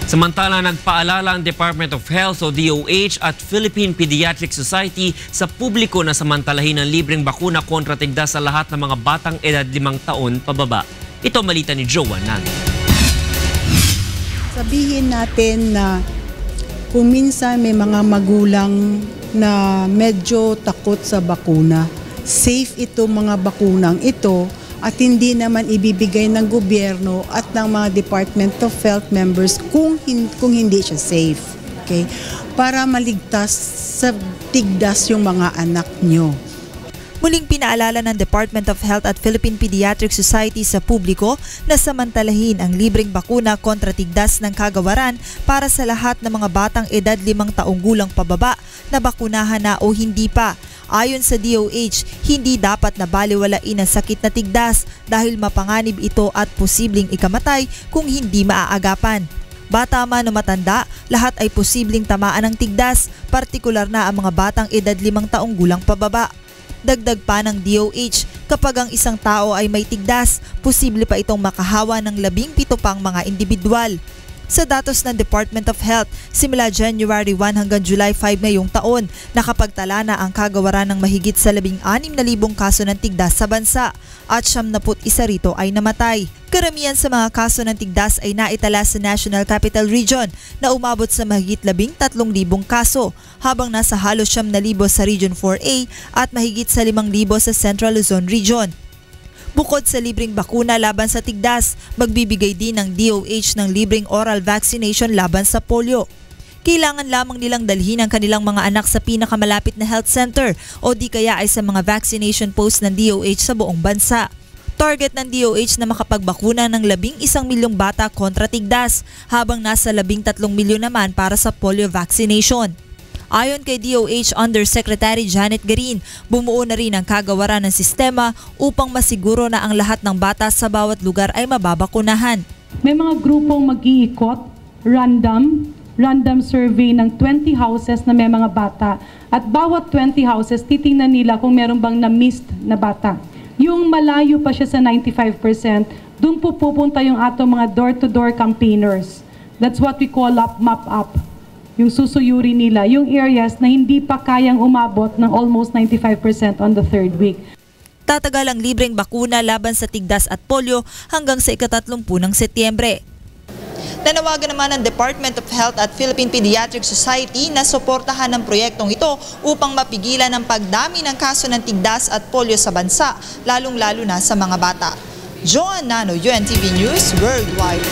Samantala, nagpaalala ang Department of Health o DOH at Philippine Pediatric Society sa publiko na samantalahin ang libreng bakuna kontra tigdas sa lahat ng mga batang edad 5 taon pababa. Ito malita ni Joan Nan. Sabihin natin na kung minsan may mga magulang na medyo takot sa bakuna, safe ito mga bakunang ito at hindi naman ibibigay ng gobyerno at ng mga Department of Health members kung hindi siya safe. Okay? Para maligtas sa tigdas yung mga anak nyo. Muling pinaalala ng Department of Health at Philippine Pediatric Society sa publiko na samantalahin ang libreng bakuna kontra tigdas ng kagawaran para sa lahat ng mga batang edad 5 taong gulang pababa na bakunahan na o hindi pa. Ayon sa DOH, hindi dapat na baliwalain ang sakit na tigdas dahil mapanganib ito at posibleng ikamatay kung hindi maaagapan. Bata man o matanda, lahat ay posibleng tamaan ng tigdas, partikular na ang mga batang edad 5 taong gulang pababa. Dagdag pa ng DOH, kapag ang isang tao ay may tigdas, posible pa itong makahawa ng 17 pang mga individual. Sa datos ng Department of Health, simula January 1 hanggang July 5 ngayong taon, nakapagtala na ang kagawaran ng mahigit sa 16,000 kaso ng tigdas sa bansa at 71 rito ay namatay. Karamihan sa mga kaso ng tigdas ay naitala sa National Capital Region na umabot sa mahigit 13,000 kaso, habang nasa halos 9,000 sa Region 4A at mahigit sa 5,000 sa Central Luzon Region. Bukod sa libreng bakuna laban sa tigdas, magbibigay din ng DOH ng libreng oral vaccination laban sa polio. Kailangan lamang nilang dalhin ang kanilang mga anak sa pinakamalapit na health center o di kaya ay sa mga vaccination post ng DOH sa buong bansa. Target ng DOH na makapagbakuna ng 11 milyong bata kontra tigdas, habang nasa 13 milyon naman para sa polio vaccination. Ayon kay DOH Undersecretary Janet Garin, bumuo na rin ang kagawaran ng sistema upang masiguro na ang lahat ng bata sa bawat lugar ay mababakunahan. May mga grupong mag-iikot, random survey ng 20 houses na may mga bata, at bawat 20 houses titingnan nila kung meron bang na-missed na bata. Yung malayo pa siya sa 95%, doon po pupunta yung atong mga door-to-door campaigners. That's what we call map up. Yung susuyuri nila, yung areas na hindi pa kayang umabot ng almost 95% on the 3rd week. Tatagal ang libreng bakuna laban sa tigdas at polio hanggang sa ika-30 ng Setyembre. Nanawagan naman ng Department of Health at Philippine Pediatric Society na suportahan ng proyektong ito upang mapigilan ang pagdami ng kaso ng tigdas at polio sa bansa, lalong-lalo na sa mga bata. Joan Nano, UNTV News Worldwide.